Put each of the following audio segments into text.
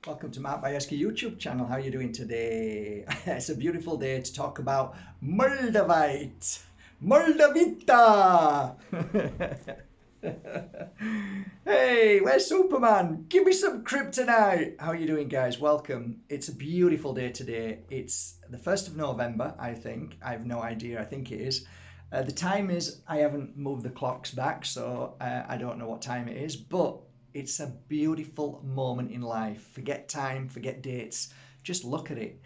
Welcome to Mark Bajerski YouTube channel. How are you doing today? It's a beautiful day to talk about Moldavite. Moldavita! Hey, where's Superman? Give me some kryptonite! How are you doing, guys? Welcome. It's a beautiful day today. It's the 1st of November, I think. I have no idea. I think it is. The time is, I haven't moved the clocks back, so I don't know what time it is, but it's a beautiful moment in life. Forget time, forget dates, just look at it.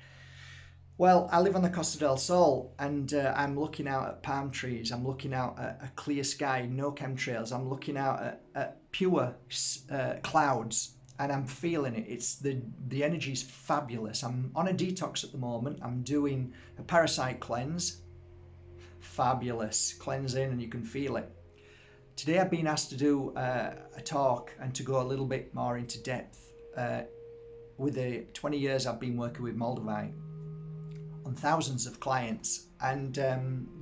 Well, I live on the Costa del Sol and I'm looking out at palm trees. I'm looking out at a clear sky, no chemtrails. I'm looking out at pure clouds and I'm feeling it. It's the energy's fabulous. I'm on a detox at the moment. I'm doing a parasite cleanse. Fabulous. Cleanse in and you can feel it. Today I've been asked to do a talk and to go a little bit more into depth with the 20 years I've been working with Moldavite on thousands of clients, and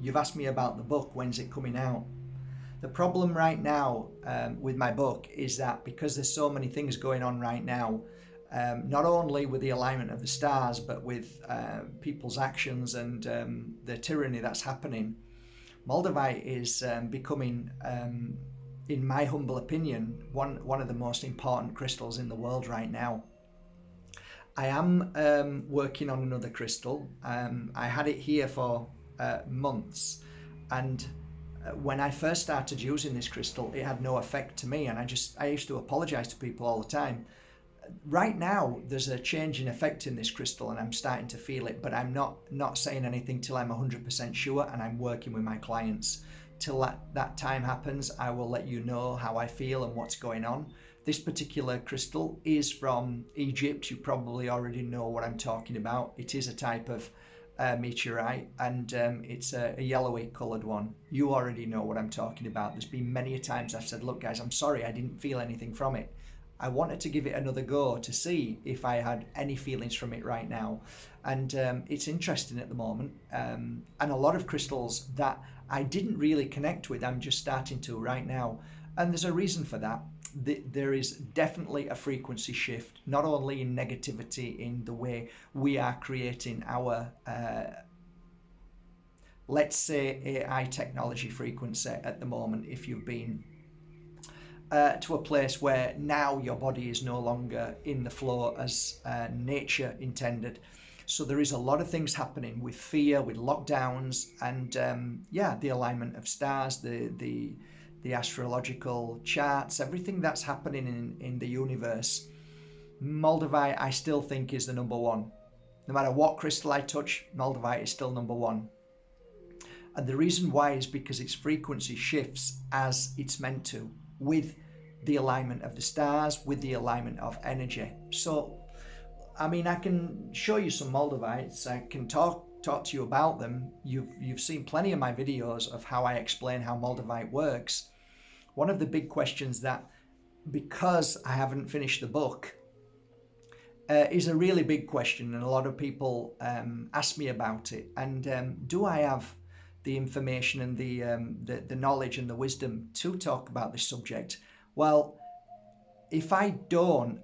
you've asked me about the book, when's it coming out? The problem right now with my book is that because there's so many things going on right now, not only with the alignment of the stars but with people's actions and the tyranny that's happening, Moldavite is becoming, in my humble opinion, one of the most important crystals in the world right now. I am working on another crystal. I had it here for months, and when I first started using this crystal, it had no effect to me, and I used to apologize to people all the time. Right now there's a change in effect in this crystal and I'm starting to feel it, but I'm not saying anything till I'm 100% sure, and I'm working with my clients. Till that time happens, I will let you know how I feel and what's going on. This particular crystal is from Egypt. You probably already know what I'm talking about. It is a type of meteorite, and it's a yellowy coloured one. You already know what I'm talking about. There's been many a times I've said, look guys, I'm sorry I didn't feel anything from it. I wanted to give it another go to see if I had any feelings from it right now. And it's interesting at the moment. And a lot of crystals that I didn't really connect with, I'm just starting to right now. And there's a reason for that. There is definitely a frequency shift, not only in negativity in the way we are creating our, let's say, AI technology frequency at the moment. If you've been to a place where now your body is no longer in the flow as nature intended. So there is a lot of things happening with fear, with lockdowns, and the alignment of stars, the astrological charts, everything that's happening in the universe. Moldavite, I still think, is the number one. No matter what crystal I touch, Moldavite is still number one. And the reason why is because its frequency shifts as it's meant to, with the alignment of the stars, with the alignment of energy. So, I mean, I can show you some Moldavites. I can talk to you about them. You've seen plenty of my videos of how I explain how Moldavite works. One of the big questions that, because I haven't finished the book, is a really big question, and a lot of people ask me about it. And do I have the information and the knowledge and the wisdom to talk about this subject? Well, if I don't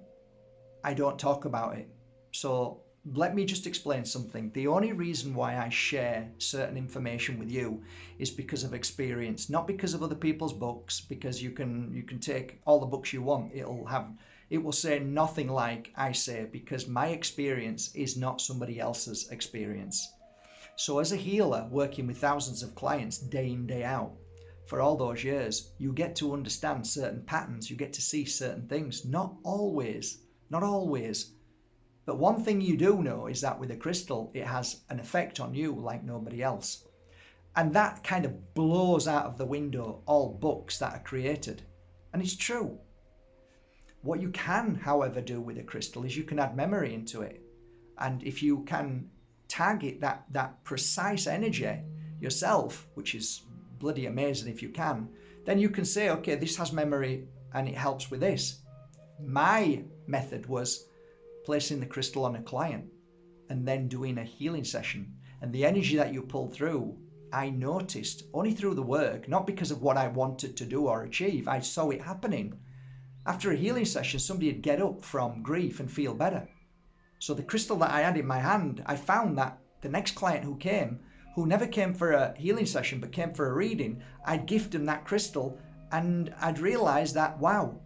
talk about it. So let me just explain something. The only reason why I share certain information with you is because of experience, not because of other people's books, because you can take all the books you want. It will say nothing like I say, because my experience is not somebody else's experience. So as a healer working with thousands of clients day in, day out, for all those years, you get to understand certain patterns, you get to see certain things. Not always. But one thing you do know is that with a crystal, it has an effect on you like nobody else. And that kind of blows out of the window all books that are created. And it's true. What you can, however, do with a crystal is you can add memory into it. And if you can target that precise energy yourself, which is bloody amazing if you can, then you can say, okay, this has memory and it helps with this. My method was placing the crystal on a client and then doing a healing session. And the energy that you pull through, I noticed only through the work, not because of what I wanted to do or achieve. I saw it happening. After a healing session, somebody would get up from grief and feel better. So the crystal that I had in my hand, I found that the next client who came, who never came for a healing session but came for a reading, I'd gift them that crystal, and I'd realised that, wow,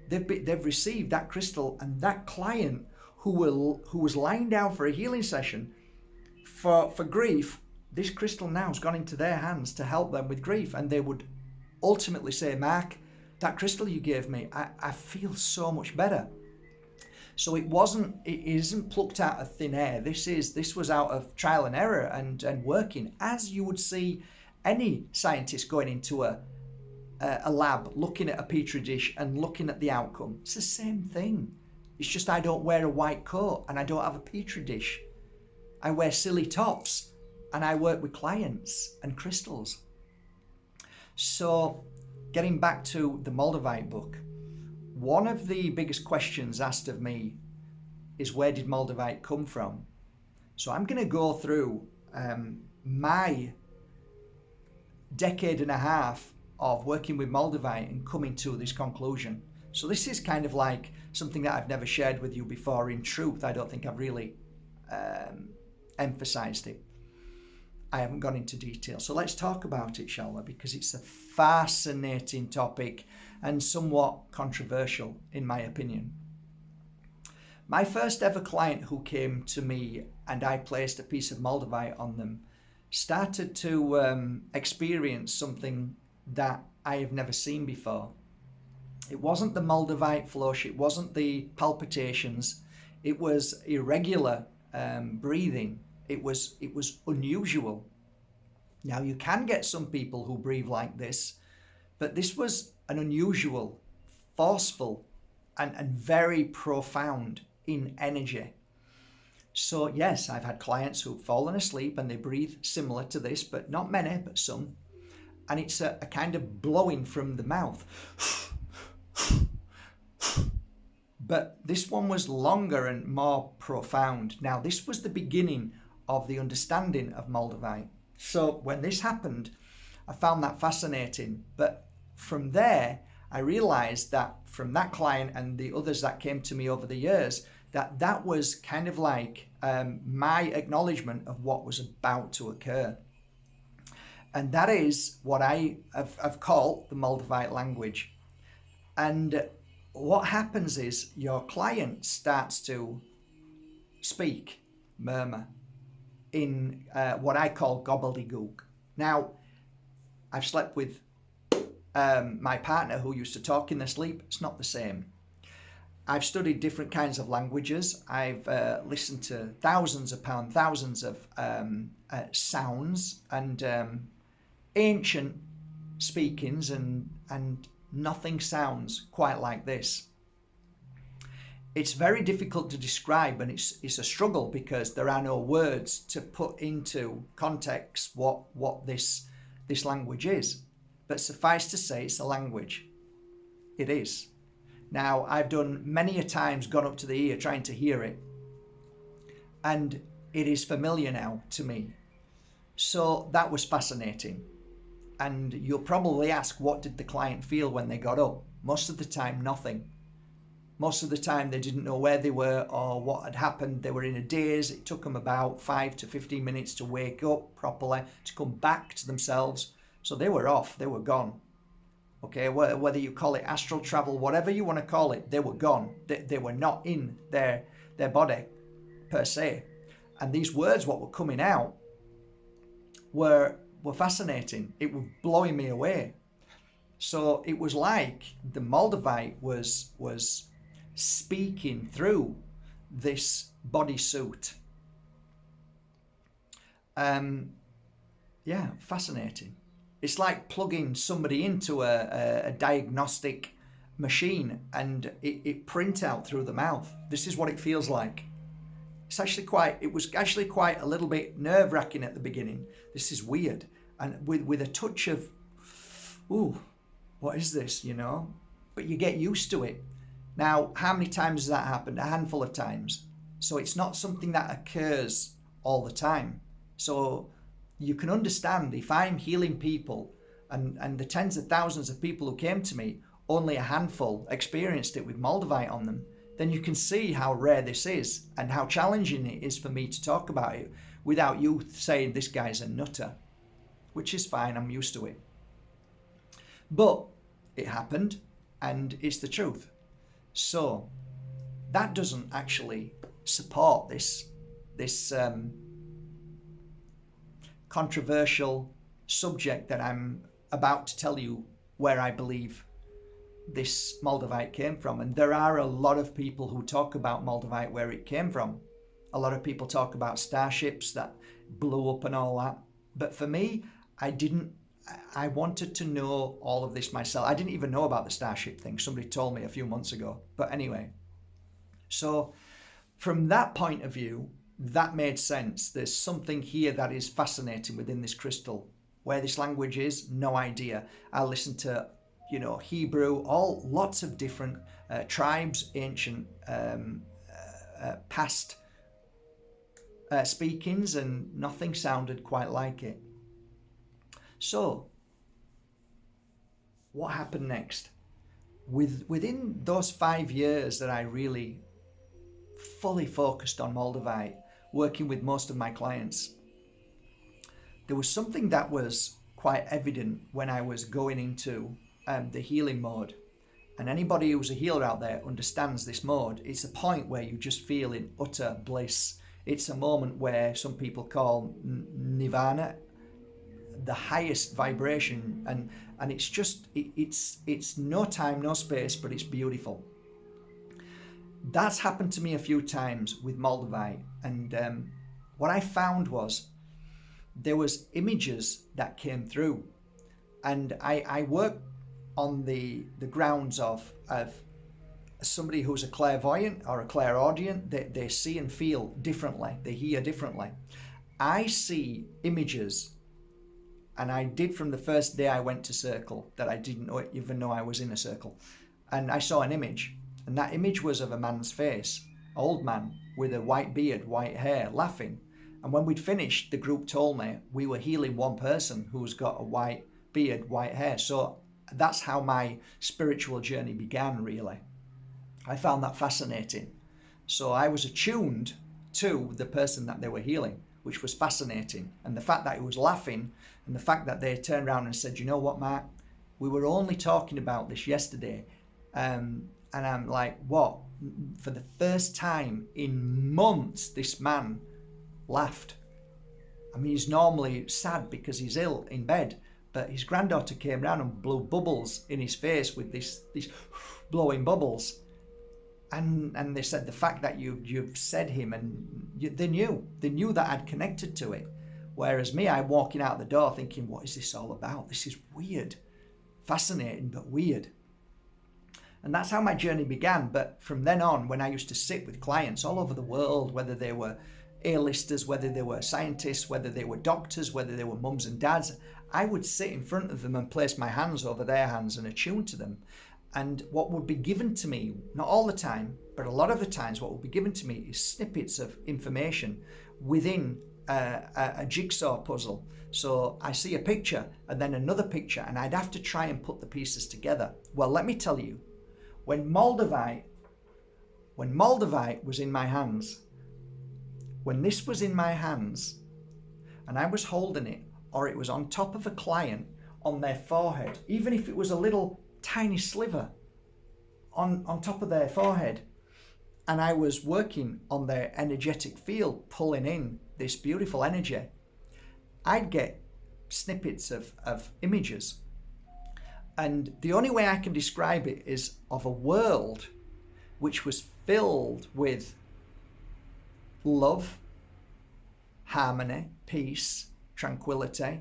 they've received that crystal, and that client who was lying down for a healing session for grief, this crystal now has gone into their hands to help them with grief, and they would ultimately say, Mark, that crystal you gave me, I feel so much better. So it isn't plucked out of thin air. This was out of trial and error and working, as you would see any scientist going into a lab, looking at a petri dish and looking at the outcome. It's the same thing. It's just I don't wear a white coat and I don't have a petri dish. I wear silly tops and I work with clients and crystals. So getting back to the Moldavite book, one of the biggest questions asked of me is, where did Moldavite come from? So I'm going to go through my decade and a half of working with Moldavite and coming to this conclusion. So this is kind of like something that I've never shared with you before. In truth, I don't think I've really emphasized it. I haven't gone into detail. So let's talk about it, shall we? Because it's a fascinating topic and somewhat controversial, in my opinion. My first ever client who came to me and I placed a piece of Moldavite on them started to experience something that I have never seen before. It wasn't the Moldavite flush, it wasn't the palpitations, it was irregular breathing. It was unusual. Now, you can get some people who breathe like this, but this was an unusual, forceful, and very profound in energy. So yes, I've had clients who've fallen asleep and they breathe similar to this, but not many, but some. And it's a kind of blowing from the mouth. But this one was longer and more profound. Now, this was the beginning of the understanding of Moldavite. So when this happened, I found that fascinating. But from there, I realized that from that client and the others that came to me over the years, that was kind of like my acknowledgement of what was about to occur. And that is what I've called the Moldavite language. And what happens is your client starts to speak, murmur, in what I call gobbledygook. Now, I've slept with my partner who used to talk in their sleep. It's not the same. I've studied different kinds of languages. I've listened to thousands upon thousands of sounds and ancient speakings, and nothing sounds quite like this. It's very difficult to describe, and it's a struggle because there are no words to put into context what this language is. But suffice to say, it's a language. It is. Now, I've done many a times gone up to the ear trying to hear it, and it is familiar now to me. So that was fascinating. And you'll probably ask, what did the client feel when they got up? Most of the time, nothing. Most of the time, they didn't know where they were or what had happened. They were in a daze. It took them about 5 to 15 minutes to wake up properly, to come back to themselves. So they were off. They were gone. Okay, whether you call it astral travel, whatever you want to call it, they were gone. They were not in their body, per se. And these words, what were coming out, were fascinating. It was blowing me away. So it was like the Moldavite was speaking through this bodysuit. Yeah, fascinating. It's like plugging somebody into a diagnostic machine and it print out through the mouth. This is what it feels like. It was actually quite a little bit nerve-wracking at the beginning. This is weird. And with a touch of, ooh, what is this, you know? But you get used to it. Now, how many times has that happened? A handful of times. So it's not something that occurs all the time. So you can understand if I'm healing people and the tens of thousands of people who came to me, only a handful experienced it with Moldavite on them, then you can see how rare this is and how challenging it is for me to talk about it without you saying this guy's a nutter, which is fine, I'm used to it. But it happened, and it's the truth. So that doesn't actually support this controversial subject that I'm about to tell you, where I believe this Moldavite came from. And there are a lot of people who talk about Moldavite, where it came from. A lot of people talk about starships that blew up and all that. But for me, I wanted to know all of this myself. I didn't even know about the starship thing. Somebody told me a few months ago. But anyway, so from that point of view, that made sense. There's something here that is fascinating within this crystal. Where this language is, no idea. I listened to, Hebrew, lots of different tribes, ancient, past speakings, and nothing sounded quite like it. So, what happened next? Within those 5 years that I really fully focused on Moldavite, working with most of my clients, there was something that was quite evident when I was going into the healing mode. And anybody who's a healer out there understands this mode. It's a point where you just feel in utter bliss. It's a moment where some people call nirvana, the highest vibration, and it's just it's no time, no space, but it's beautiful. That's happened to me a few times with Moldavite, and what I found was there was images that came through, and I work on the grounds of somebody who's a clairvoyant or a clairaudient. They see and feel differently, they hear differently. I see images, and I did from the first day I went to circle, that I didn't even know I was in a circle, and I saw an image, and that image was of a man's face, old man with a white beard, white hair, laughing. And when we'd finished, the group told me we were healing one person who's got a white beard, white hair. So that's how my spiritual journey began, really. I found that fascinating. So I was attuned to the person that they were healing, which was fascinating. And the fact that he was laughing, and the fact that they turned around and said, you know what, Mark, we were only talking about this yesterday. And I'm like, what? For the first time in months, this man laughed. I mean, he's normally sad because he's ill in bed, but his granddaughter came round and blew bubbles in his face with these blowing bubbles, and they said the fact that you've said him, and they knew that I'd connected to it, whereas me, I'm walking out the door thinking, what is this all about? This is weird, fascinating, but weird. And that's how my journey began. But from then on, when I used to sit with clients all over the world, whether they were A-listers, whether they were scientists, whether they were doctors, whether they were mums and dads, I would sit in front of them and place my hands over their hands and attune to them. And what would be given to me, not all the time, but a lot of the times, what would be given to me is snippets of information within a jigsaw puzzle. So I see a picture and then another picture, and I'd have to try and put the pieces together. Well, let me tell you, when Moldavite was in my hands, when this was in my hands and I was holding it, or it was on top of a client on their forehead, even if it was a little tiny sliver on top of their forehead, and I was working on their energetic field, pulling in this beautiful energy, I'd get snippets of images. And the only way I can describe it is of a world which was filled with love, harmony, peace, tranquility,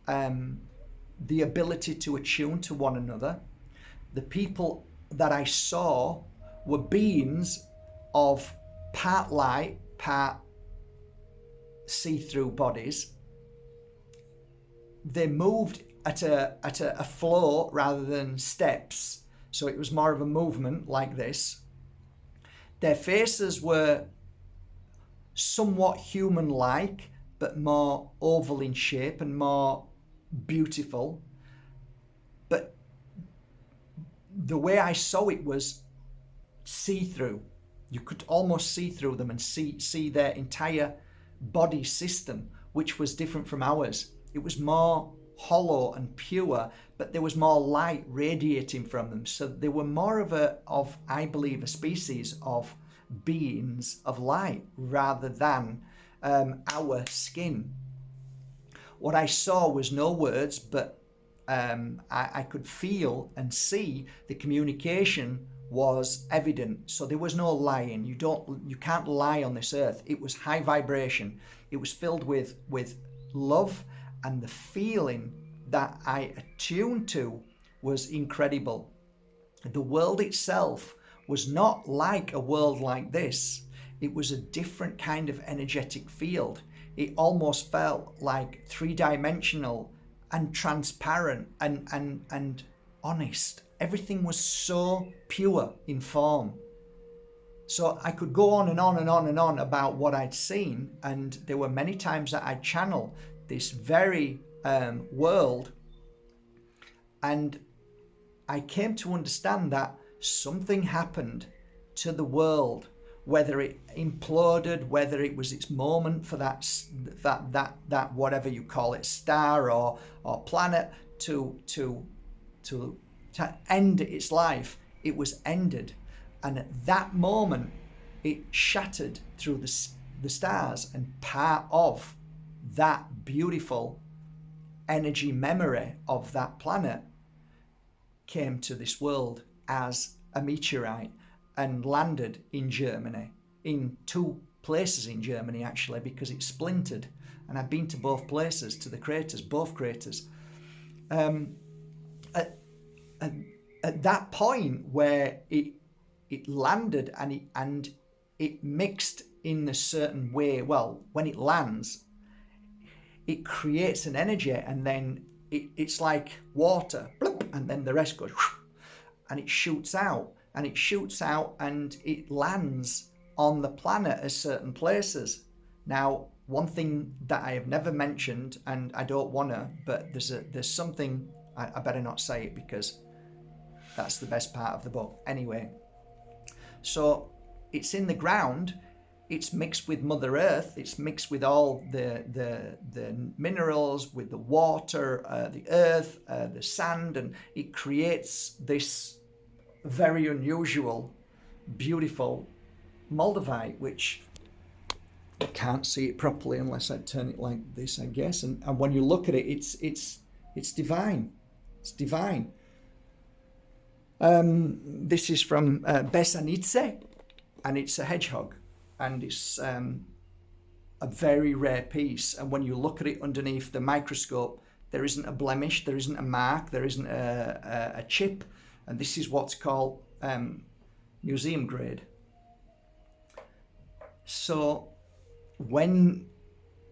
the ability to attune to one another. The people that I saw were beings of part light, part see-through bodies. They moved at a flow rather than steps, so it was more of a movement like this. Their faces were somewhat human-like, but more oval in shape and more beautiful. But the way I saw it was see-through. You could almost see through them and see their entire body system, which was different from ours. It was more hollow and pure, but there was more light radiating from them. So they were more of I believe, a species of beings of light rather than our skin. What I saw was no words, but I could feel and see the communication was evident. So there was no lying. You can't lie on this earth. It was high vibration. It was filled with love, and the feeling that I attuned to was incredible. The world itself was not like a world like this. It was a different kind of energetic field. It almost felt like three-dimensional and transparent and honest. Everything was so pure in form. So I could go on and on and on and on about what I'd seen, and there were many times that I'd channel this very world, and I came to understand that something happened to the world, whether it imploded, whether it was its moment for that whatever you call it, star or planet to end its life. It was ended, and at that moment it shattered through the stars, and part of that beautiful energy memory of that planet came to this world as a meteorite and landed in Germany, in two places in Germany actually, because it splintered, and I've been to both places, to the craters, both craters. At that point where it landed and it mixed in a certain way, well, when it lands, it creates an energy, and then it's like water, and then the rest goes, and it shoots out, and it lands on the planet at certain places. Now, one thing that I have never mentioned, and I don't want to, but there's something, I better not say it because that's the best part of the book. Anyway, so it's in the ground, it's mixed with Mother Earth, it's mixed with all the minerals, with the water, the earth, the sand, and it creates this very unusual, beautiful Moldavite, which I can't see it properly unless I turn it like this, I guess. And when you look at it, it's divine. It's divine. This is from Besanice, and it's a hedgehog, and it's a very rare piece. And when you look at it underneath the microscope, there isn't a blemish, there isn't a mark, there isn't a chip, and this is what's called museum grade. So when,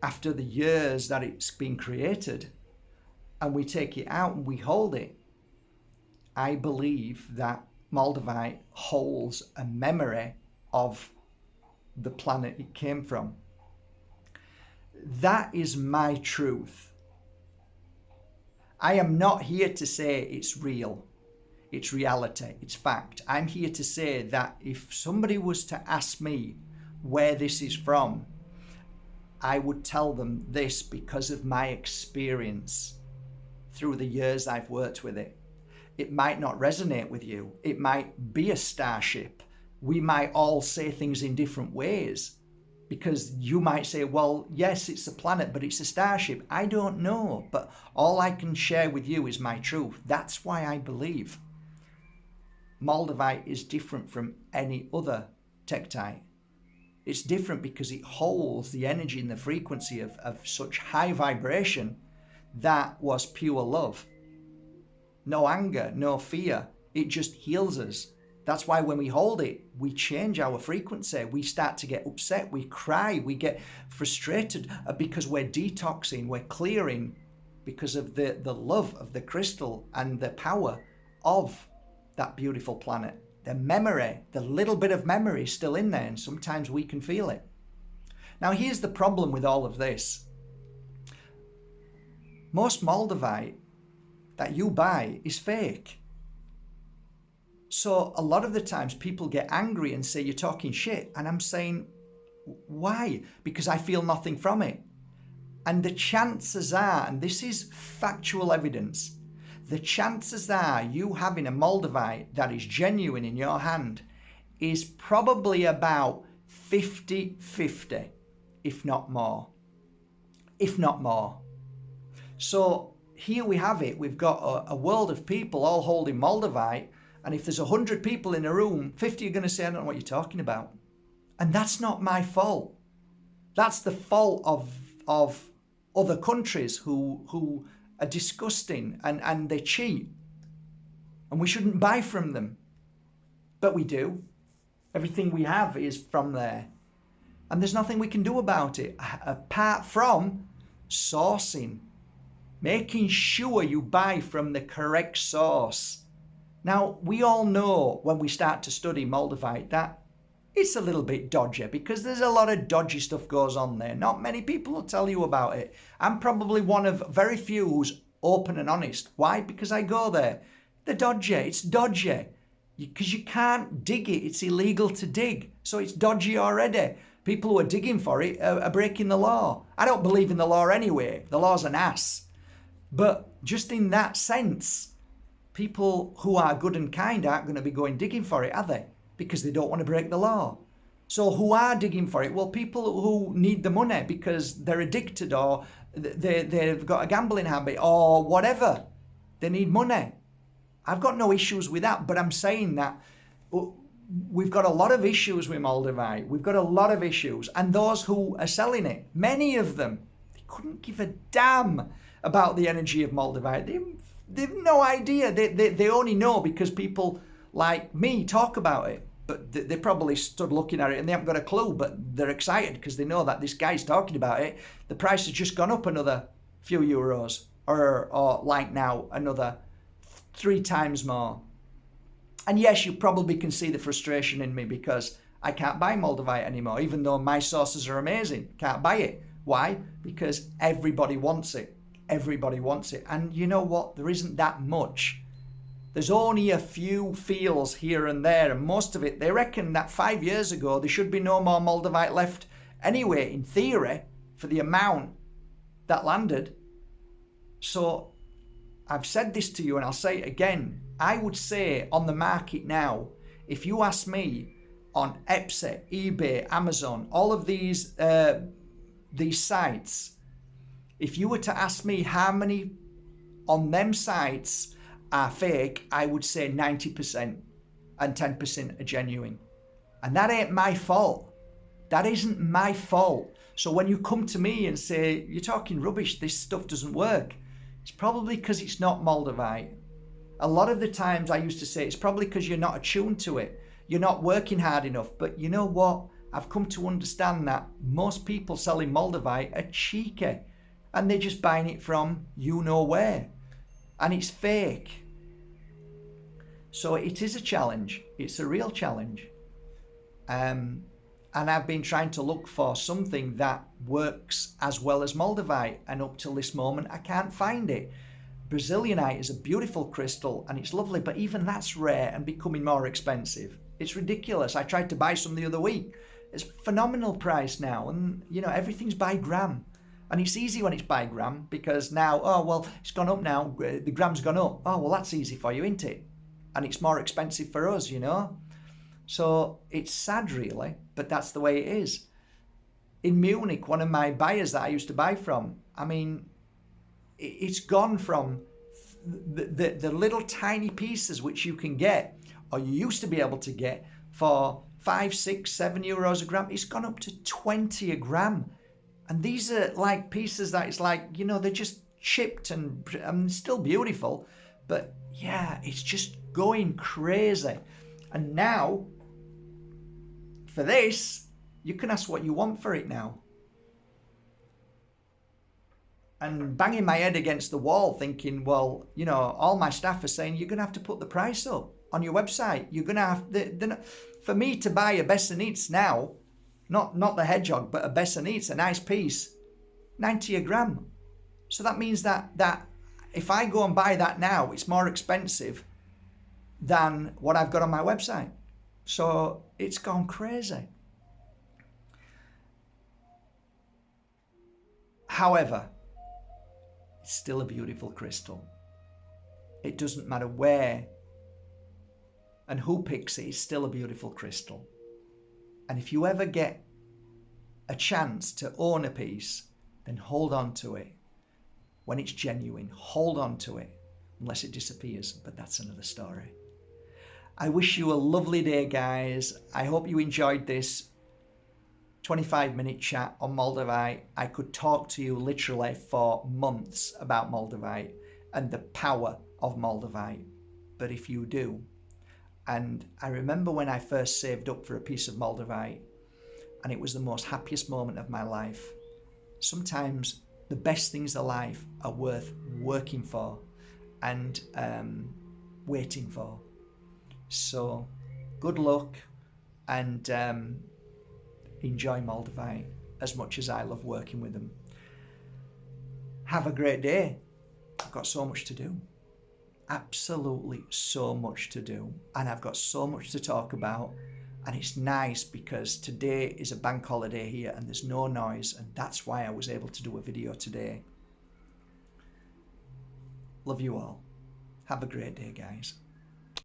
after the years that it's been created, and we take it out and we hold it, I believe that Moldavite holds a memory of the planet it came from. That is my truth. I am not here to say it's real, it's reality, it's fact. I'm here to say that if somebody was to ask me where this is from, I would tell them this because of my experience through the years I've worked with it. It might not resonate with you. It might be a starship. We might all say things in different ways, because you might say, well, yes, it's a planet, but it's a starship. I don't know, but all I can share with you is my truth. That's why I believe Moldavite is different from any other tektite. It's different because it holds the energy and the frequency of such high vibration that was pure love. No anger, no fear. It just heals us. That's why when we hold it, we change our frequency. We start to get upset. We cry. We get frustrated because we're detoxing. We're clearing because of the love of the crystal and the power of that beautiful planet. The memory, the little bit of memory is still in there, and sometimes we can feel it. Now, here's the problem with all of this. Most Moldavite that you buy is fake. So a lot of the times people get angry and say, you're talking shit. And I'm saying, why? Because I feel nothing from it. And the chances are, and this is factual evidence, the chances are you having a Moldavite that is genuine in your hand is probably about 50-50, if not more. If not more. So here we have it. We've got a world of people all holding Moldavite. And if there's 100 people in a room, 50 are going to say, I don't know what you're talking about. And that's not my fault. That's the fault of other countries who are disgusting and they cheat. And we shouldn't buy from them. But we do. Everything we have is from there. And there's nothing we can do about it apart from sourcing. Making sure you buy from the correct source. Now, we all know when we start to study Moldavite that it's a little bit dodgy because there's a lot of dodgy stuff goes on there. Not many people will tell you about it. I'm probably one of very few who's open and honest. Why? Because I go there. They're dodgy. It's dodgy. Because you can't dig it. It's illegal to dig. So it's dodgy already. People who are digging for it are breaking the law. I don't believe in the law anyway. The law's an ass. But just in that sense, people who are good and kind aren't going to be going digging for it, are they? Because they don't want to break the law. So who are digging for it? Well, people who need the money because they're addicted or they've got a gambling habit or whatever. They need money. I've got no issues with that, but I'm saying that we've got a lot of issues with Moldavite. We've got a lot of issues. And those who are selling it, many of them, they couldn't give a damn about the energy of Moldavite. They've no idea. They only know because people like me talk about it. But they probably stood looking at it and they haven't got a clue, but they're excited because they know that this guy's talking about it. The price has just gone up another few euros or like now another 3 times more. And yes, you probably can see the frustration in me because I can't buy Moldavite anymore, even though my sources are amazing. Can't buy it. Why? Because everybody wants it. Everybody wants it. And you know what? There isn't that much. There's only a few fields here and there, and most of it, they reckon that 5 years ago, there should be no more Moldavite left anyway, in theory, for the amount that landed. So I've said this to you and I'll say it again. I would say on the market now, if you ask me on Etsy, eBay, Amazon, all of these sites, if you were to ask me how many on them sites are fake, I would say 90% and 10% are genuine. And that ain't my fault. That isn't my fault. So when you come to me and say, you're talking rubbish, this stuff doesn't work, it's probably because it's not Moldavite. A lot of the times I used to say, it's probably because you're not attuned to it. You're not working hard enough. But you know what? I've come to understand that most people selling Moldavite are cheeky. And they're just buying it from you know where. And it's fake. So it is a challenge. It's a real challenge. And I've been trying to look for something that works as well as Moldavite. And up till this moment, I can't find it. Brazilianite is a beautiful crystal and it's lovely, but even that's rare and becoming more expensive. It's ridiculous. I tried to buy some the other week. It's a phenomenal price now. And, you know, everything's by gram. And it's easy when it's by gram because now, oh, well, it's gone up now. The gram's gone up. Oh, well, that's easy for you, isn't it? And it's more expensive for us, you know? So it's sad, really, but that's the way it is. In Munich, one of my buyers that I used to buy from, I mean, it's gone from the little tiny pieces which you can get, or you used to be able to get for 5, 6, 7 euros a gram. It's gone up to 20 a gram. And these are like pieces that it's like, you know, they're just chipped and still beautiful. But yeah, it's just going crazy. And now, for this, you can ask what you want for it now. And banging my head against the wall thinking, well, you know, all my staff are saying, you're going to have to put the price up on your website. You're going to have, for me to buy a Bessanitz now, not the hedgehog, but a Bessanitz, a nice piece, 90 a gram. So that means that if I go and buy that now, it's more expensive than what I've got on my website. So it's gone crazy. However, it's still a beautiful crystal. It doesn't matter where and who picks it, it's still a beautiful crystal. And if you ever get a chance to own a piece, then hold on to it. When it's genuine, hold on to it, unless it disappears, but that's another story. I wish you a lovely day, guys. I hope you enjoyed this 25-minute chat on Moldavite. I could talk to you literally for months about Moldavite and the power of Moldavite. But if you do, and I remember when I first saved up for a piece of Moldavite, and it was the most happiest moment of my life. Sometimes the best things in life are worth working for and waiting for. So good luck, and enjoy Moldavite as much as I love working with them. Have a great day. I've got so much to do. Absolutely so much to do. And I've got so much to talk about. And it's nice because today is a bank holiday here and there's no noise. And that's why I was able to do a video today. Love you all. Have a great day, guys.